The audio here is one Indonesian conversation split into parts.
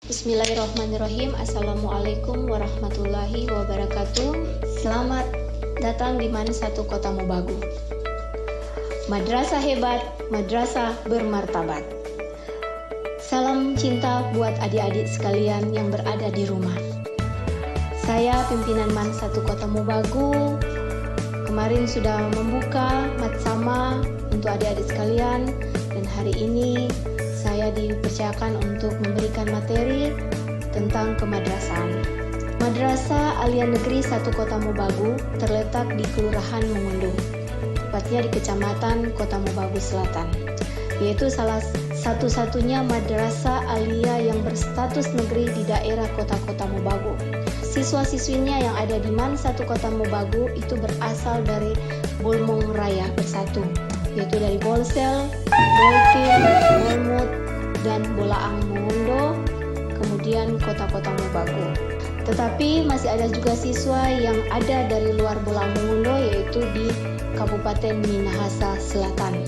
Bismillahirrahmanirrahim. Assalamualaikum warahmatullahi wabarakatuh. Selamat datang di Man Satu Kota Mobagu. Madrasah hebat, madrasah bermartabat. Salam cinta buat adik-adik sekalian yang berada di rumah. Saya pimpinan Man Satu Kota Mobagu. Kemarin sudah membuka matsama untuk adik-adik sekalian, dan hari ini saya dipercayakan untuk memberikan materi tentang kemadrasahan. Madrasah Alia Negeri 1 Kota Mobagu terletak di Kelurahan Mengunduh, tepatnya di Kecamatan Kota Mobagu Selatan, yaitu salah satu-satunya madrasah alia yang berstatus negeri di daerah kota-kota Mobagu. Siswa-siswinya yang ada di Man 1 Kota Mobagu itu berasal dari Bolmong Raya Bersatu, yaitu dari Bolsel, Bolpin, Bolmut, dan Bolaang Mongondo, kemudian kota-kota Mobagu. Tetapi masih ada juga siswa yang ada dari luar Bolaang Mongondo, yaitu di Kabupaten Minahasa Selatan.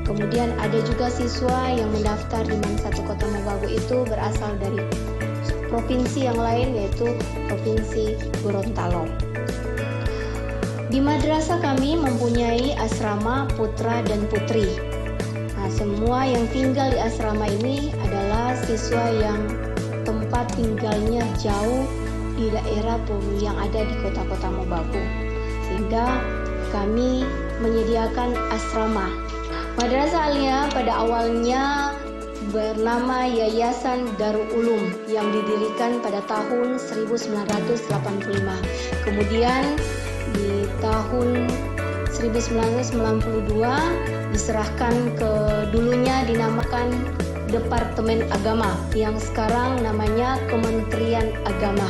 Kemudian ada juga siswa yang mendaftar di Man 1 Kota Mobagu itu berasal dari provinsi yang lain, yaitu Provinsi Gorontalo. Di madrasah kami mempunyai asrama putra dan putri. Nah, semua yang tinggal di asrama ini adalah siswa yang tempat tinggalnya jauh di daerah yang ada di kota-kota Mobagu, sehingga kami menyediakan asrama. Madrasah Alia pada awalnya bernama Yayasan Darul Ulum yang didirikan pada tahun 1985. Kemudian di tahun 1992 diserahkan ke dulunya dinamakan Departemen Agama yang sekarang namanya Kementerian Agama,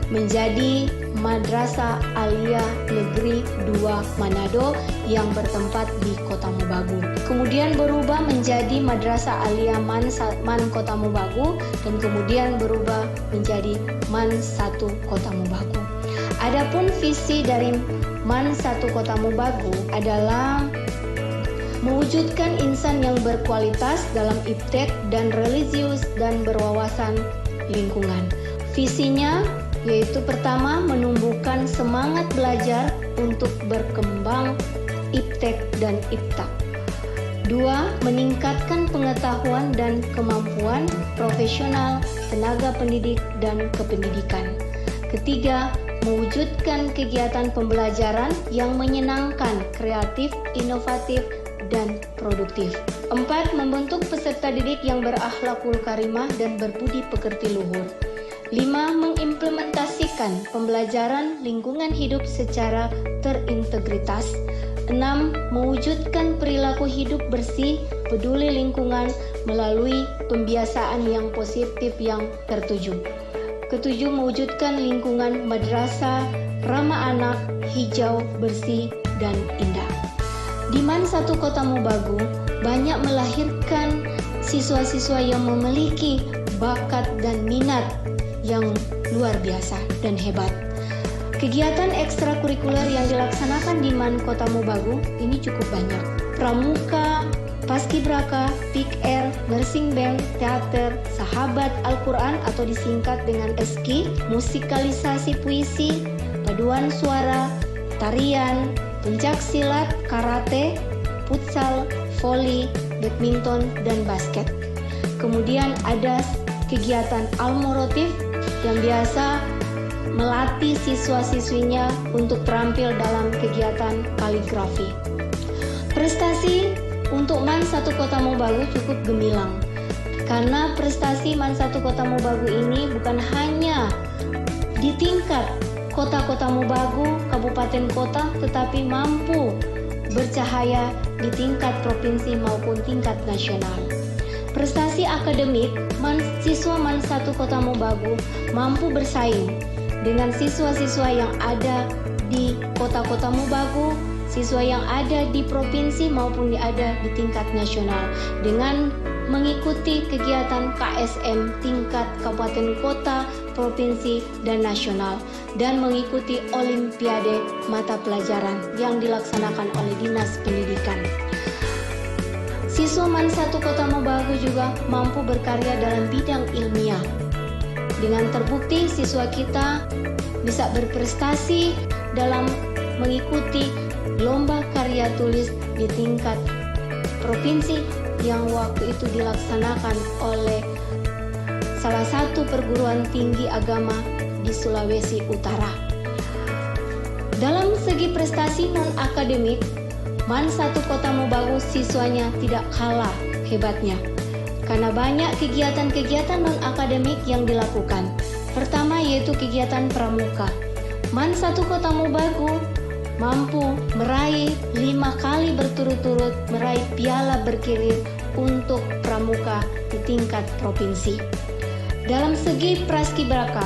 menjadi Madrasah Alia Negeri 2 Manado yang bertempat di Kota Mobagu. Kemudian berubah menjadi Madrasah Alia Man Kota Mobagu, dan kemudian berubah menjadi Man 1 Kota Mobagu. Adapun visi dari Man 1 Kota Mobagu adalah mewujudkan insan yang berkualitas dalam iptek dan religius dan berwawasan lingkungan. Visinya yaitu pertama, menumbuhkan semangat belajar untuk berkembang iptek dan iptak. 2. Meningkatkan pengetahuan dan kemampuan profesional, tenaga pendidik, dan kependidikan. Ketiga, mewujudkan kegiatan pembelajaran yang menyenangkan, kreatif, inovatif, dan produktif. 4. Membentuk peserta didik yang berakhlakul karimah dan berbudi pekerti luhur. 5. Mengimplementasikan pembelajaran lingkungan hidup secara terintegritas. 6. Mewujudkan perilaku hidup bersih, peduli lingkungan melalui pembiasaan yang positif yang tertuju. 7. Mewujudkan lingkungan madrasah ramah anak, hijau, bersih, dan indah. Di Man 1 Kota Mobagu banyak melahirkan siswa-siswa yang memiliki bakat dan minat yang luar biasa dan hebat. Kegiatan ekstrakurikuler yang dilaksanakan di Man Kota Mobagu ini cukup banyak. Pramuka, paskibraka, Pick Air, nursing band, teater, sahabat Al-Quran atau disingkat dengan SKI, musikalisasi puisi, paduan suara, tarian, pencak silat, karate, futsal, voli, badminton, dan basket. Kemudian ada kegiatan Al-Morotif yang biasa melatih siswa-siswinya untuk terampil dalam kegiatan kaligrafi. Prestasi untuk Man 1 Kota Mobagu cukup gemilang, karena prestasi Man 1 Kota Mobagu ini bukan hanya di tingkat kota-kota Mobagu, kabupaten kota, tetapi mampu bercahaya di tingkat provinsi maupun tingkat nasional. Prestasi akademik, siswa Man 1 Kota Mobagu mampu bersaing dengan siswa-siswa yang ada di kota-kota Mobagu, siswa yang ada di provinsi maupun ada di tingkat nasional, dengan mengikuti kegiatan KSM tingkat kabupaten kota, provinsi, dan nasional, dan mengikuti olimpiade mata pelajaran yang dilaksanakan oleh Dinas Pendidikan. Siswa Man 1 Kota Mobagu juga mampu berkarya dalam bidang ilmiah, Dengan terbukti siswa kita bisa berprestasi dalam mengikuti lomba karya tulis di tingkat provinsi yang waktu itu dilaksanakan oleh salah satu perguruan tinggi agama di Sulawesi Utara. Dalam segi prestasi non-akademik, MAN 1 Kota Mobagu siswanya tidak kalah hebatnya karena banyak kegiatan-kegiatan non-akademik yang dilakukan. Pertama yaitu kegiatan pramuka. MAN 1 Kota Mobagu mampu meraih 5 kali berturut-turut meraih piala bergilir untuk pramuka di tingkat provinsi. Dalam segi paskibraka,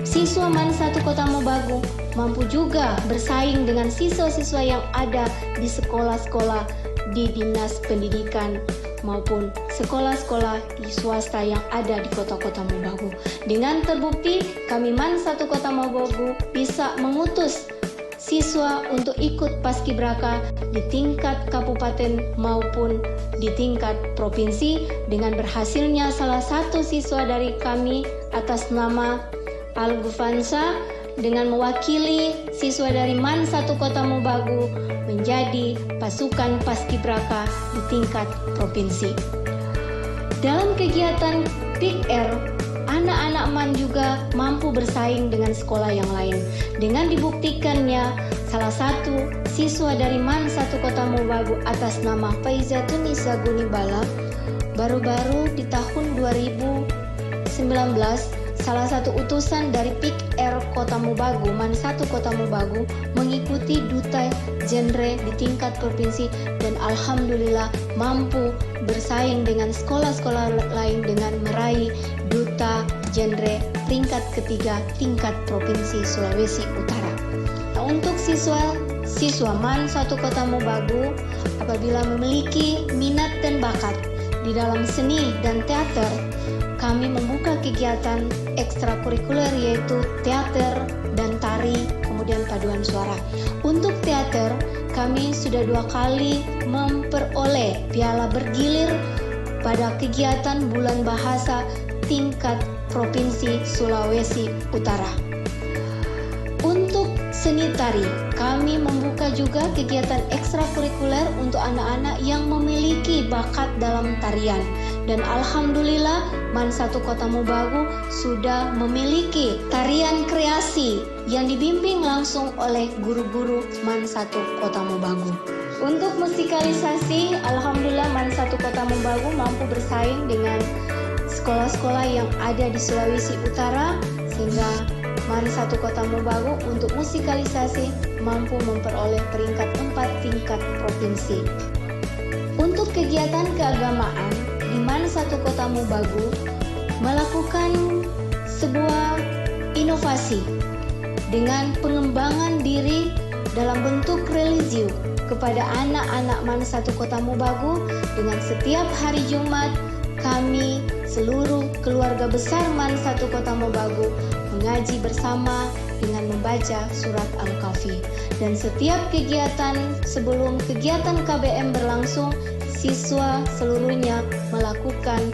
siswa MAN 1 Kota Mobagu mampu juga bersaing dengan siswa-siswa yang ada di sekolah-sekolah di Dinas Pendidikan maupun sekolah-sekolah di swasta yang ada di kota-kota Mobagu. Dengan terbukti, kami MAN 1 Kota Mobagu bisa mengutus siswa untuk ikut paskibraka di tingkat kabupaten maupun di tingkat provinsi dengan berhasilnya salah satu siswa dari kami atas nama Al-Gufansa dengan mewakili siswa dari MAN 1 Kota Mobagu menjadi pasukan paskibraka di tingkat provinsi. Dalam kegiatan PIKR, anak-anak MAN juga mampu bersaing dengan sekolah yang lain. Dengan dibuktikannya salah satu siswa dari MAN 1 Kota Mobagu atas nama Faizatun Nisa Gunibala baru-baru di tahun 2019 salah satu utusan dari PIKR Kota Mobagu, MAN 1 Kota Mobagu mengikuti duta genre di tingkat provinsi dan alhamdulillah mampu bersaing dengan sekolah-sekolah lain dengan meraih duta genre peringkat ketiga tingkat provinsi Sulawesi Utara. Nah, untuk siswa MAN 1 Kota Mobagu apabila memiliki minat dan bakat di dalam seni dan teater, kami membuka kegiatan ekstrakurikuler yaitu teater dan tari, kemudian paduan suara. Untuk teater, kami sudah 2 kali memperoleh piala bergilir pada kegiatan Bulan Bahasa tingkat Provinsi Sulawesi Utara. Untuk seni tari, kami membuka juga kegiatan ekstrakurikuler untuk anak-anak yang memiliki bakat dalam tarian. Dan alhamdulillah MAN 1 Kota Mobagu sudah memiliki tarian kreasi yang dibimbing langsung oleh guru-guru MAN 1 Kota Mobagu. Untuk musikalisasi, alhamdulillah MAN 1 Kota Mobagu mampu bersaing dengan sekolah-sekolah yang ada di Sulawesi Utara sehingga MAN 1 Kota Mobagu untuk musikalisasi mampu memperoleh peringkat 4 tingkat provinsi. Untuk kegiatan keagamaan, di MAN 1 Kota Mobagu melakukan sebuah inovasi dengan pengembangan diri dalam bentuk religius kepada anak-anak MAN 1 Kota Mobagu. Dengan setiap hari Jumat kami seluruh keluarga besar MAN 1 Kota Mobagu mengaji bersama dengan membaca surat Al-Kahfi. Dan setiap kegiatan sebelum kegiatan KBM berlangsung, siswa seluruhnya melakukan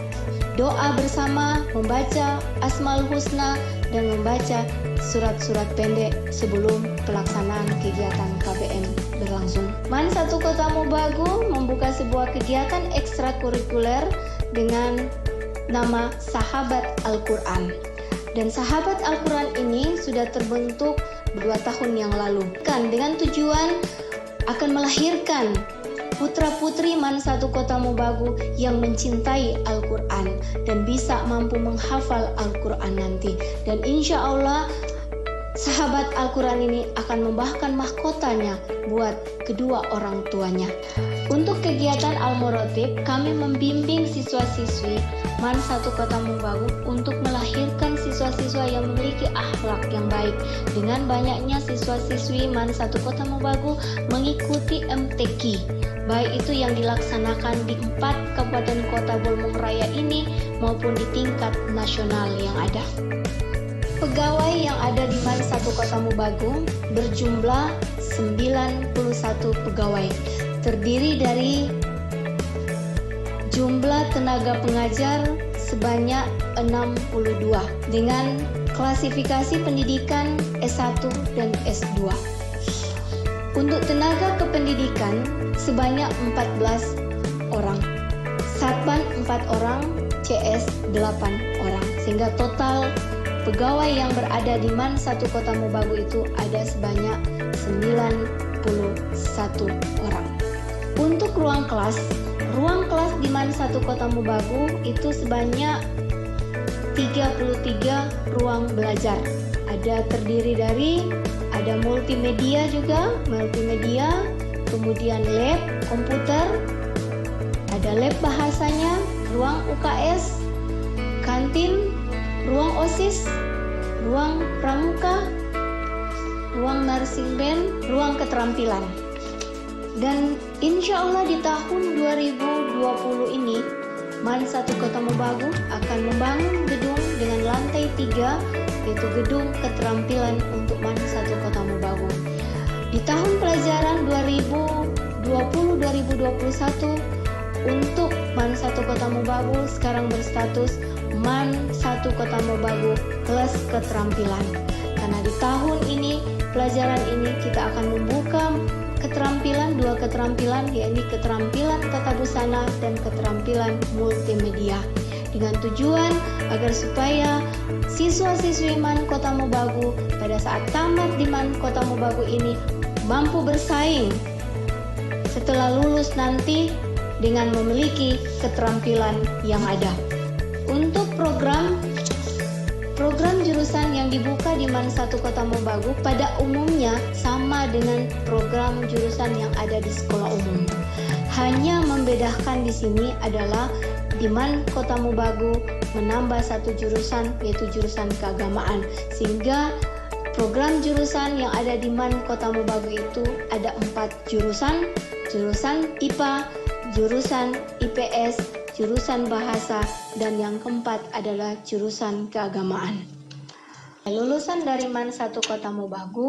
doa bersama, membaca Asmaul Husna dan membaca surat-surat pendek sebelum pelaksanaan kegiatan KBM berlangsung. MAN 1 Kota Mobagu membuka sebuah kegiatan ekstrakurikuler dengan nama Sahabat Al-Quran. Dan Sahabat Al-Quran ini sudah terbentuk 2 tahun yang lalu. Dengan tujuan akan melahirkan putra-putri MAN 1 Kota Mobagu yang mencintai Al-Quran dan bisa mampu menghafal Al-Quran nanti. Dan insya Allah sahabat Al-Quran ini akan membahkan mahkotanya buat kedua orang tuanya. Untuk kegiatan Al-Murotib, kami membimbing siswa-siswi MAN 1 Kota Mobagu untuk melahirkan siswa-siswa yang memiliki akhlak yang baik. Dengan banyaknya siswa-siswi MAN 1 Kota Mobagu mengikuti MTQ, baik itu yang dilaksanakan di 4 kabupaten kota Bolmong Raya ini maupun di tingkat nasional yang ada. Pegawai yang ada di MAN 1 Kota Mobagu berjumlah 91 pegawai, terdiri dari jumlah tenaga pengajar sebanyak 62 dengan klasifikasi pendidikan S1 dan S2. Untuk tenaga kependidikan sebanyak 14 orang, Satban 4 orang, CS 8 orang, sehingga total pegawai yang berada di MAN 1 Kota Mobagu itu ada sebanyak 91 orang. Untuk ruang kelas di MAN 1 Kota Mobagu itu sebanyak 33 ruang belajar. Ada multimedia, kemudian lab komputer, ada lab bahasanya, ruang UKS, kantin, ruang OSIS, ruang pramuka, ruang nursing band, ruang keterampilan. Dan insya Allah di tahun 2020 ini MAN 1 Kota Mobagu akan membangun gedung dengan lantai 3, yaitu gedung keterampilan untuk MAN 1 Kota Mobagu. Di tahun pelajaran 2020-2021 untuk MAN 1 Kota Mobagu sekarang berstatus MAN 1 Kota Mobagu kelas keterampilan. Karena di tahun ini, pelajaran ini kita akan membuka dua keterampilan, yaitu keterampilan tata busana dan keterampilan multimedia, dengan tujuan agar supaya siswa-siswi MAN Kota Mobagu pada saat tamat di MAN Kota Mobagu ini mampu bersaing setelah lulus nanti dengan memiliki keterampilan yang ada. Untuk program jurusan yang dibuka di MAN 1 Kota Mobagu pada umumnya sama dengan program jurusan yang ada di sekolah umum. Hanya membedakan di sini adalah di MAN Kota Mobagu menambah satu jurusan, yaitu jurusan keagamaan, sehingga program jurusan yang ada di MAN Kota Mobagu itu ada 4 jurusan IPA, jurusan IPS, jurusan bahasa, dan yang keempat adalah jurusan keagamaan. Lulusan dari MAN 1 Kota Mobagu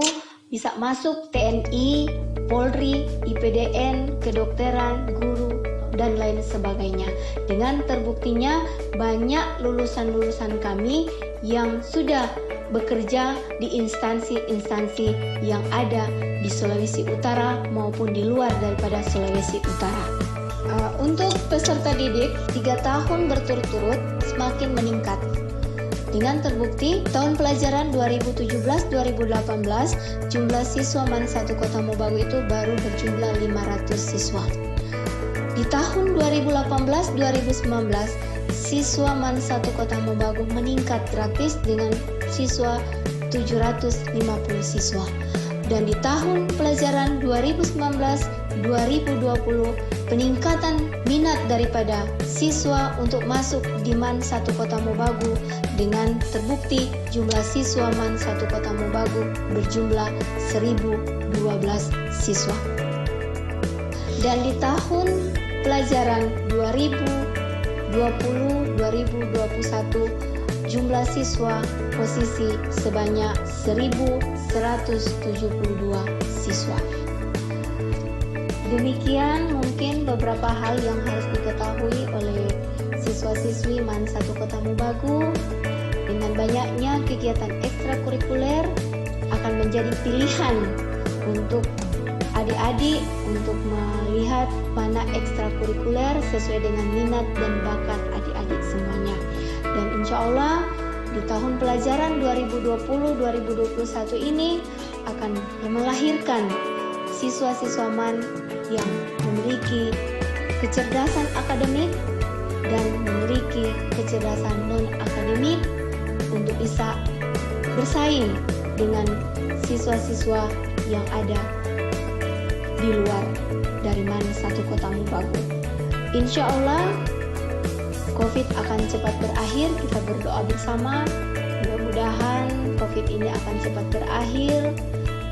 bisa masuk TNI, Polri, IPDN, kedokteran, guru, dan lain sebagainya. Dengan terbuktinya banyak lulusan-lulusan kami yang sudah bekerja di instansi-instansi yang ada di Sulawesi Utara maupun di luar daripada Sulawesi Utara. Untuk peserta didik 3 tahun berturut-turut semakin meningkat. Dengan terbukti tahun pelajaran 2017-2018 jumlah siswa MAN 1 Kota Mobagu itu baru berjumlah 500 siswa. Di tahun 2018-2019 siswa MAN 1 Kota Mobagu meningkat gratis dengan siswa 750 siswa. Dan di tahun pelajaran 2019-2020 peningkatan minat daripada siswa untuk masuk di MAN 1 Kota Mobagu dengan terbukti jumlah siswa MAN 1 Kota Mobagu berjumlah 1012 siswa. Dan di tahun pelajaran 2020-2021 jumlah siswa posisi sebanyak 1172 siswa. Demikian mungkin beberapa hal yang harus diketahui oleh siswa-siswi MAN 1 Kota Mobagu. Dengan banyaknya kegiatan ekstrakurikuler akan menjadi pilihan untuk adik-adik untuk melihat mana ekstrakurikuler sesuai dengan minat dan bakat adik-adik semuanya. Dan insya Allah di tahun pelajaran 2020-2021 ini akan melahirkan siswa-siswa MAN yang memiliki kecerdasan akademik dan memiliki kecerdasan non-akademik untuk bisa bersaing dengan siswa-siswa yang ada di luar dari MAN 1 Kota Mobagu. Insya Allah COVID akan cepat berakhir, kita berdoa bersama. Mudah-mudahan COVID ini akan cepat berakhir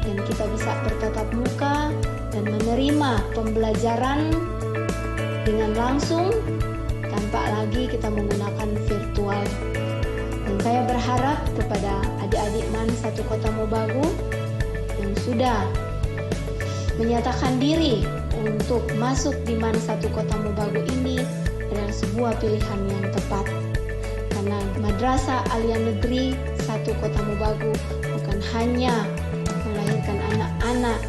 dan kita bisa bertatap muka dan menerima pembelajaran dengan langsung tanpa lagi kita menggunakan virtual. Dan saya berharap kepada adik-adik MAN 1 Kota Mobagu yang sudah menyatakan diri untuk masuk di MAN 1 Kota Mobagu ini adalah sebuah pilihan yang tepat. karena Madrasah Alia Negeri 1 Kota Mobagu bukan hanya melahirkan anak-anak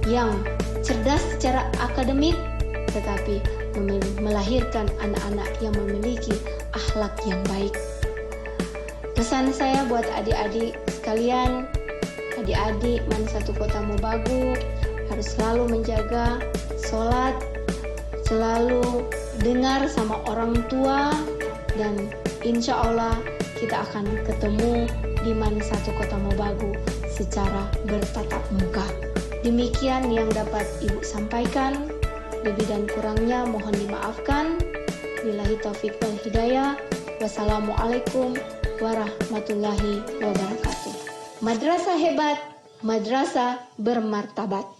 yang cerdas secara akademik, tetapi melahirkan anak-anak yang memiliki akhlak yang baik. Pesan saya buat adik-adik sekalian, adik-adik MAN 1 Kota Mobagu harus selalu menjaga sholat, selalu dengar sama orang tua, dan insya Allah kita akan ketemu di MAN 1 Kota Mobagu secara bertatap muka. Demikian yang dapat Ibu sampaikan. Lebih dan kurangnya mohon dimaafkan. Billahi taufiq wal hidayah. Wassalamualaikum warahmatullahi wabarakatuh. Madrasah hebat, madrasah bermartabat.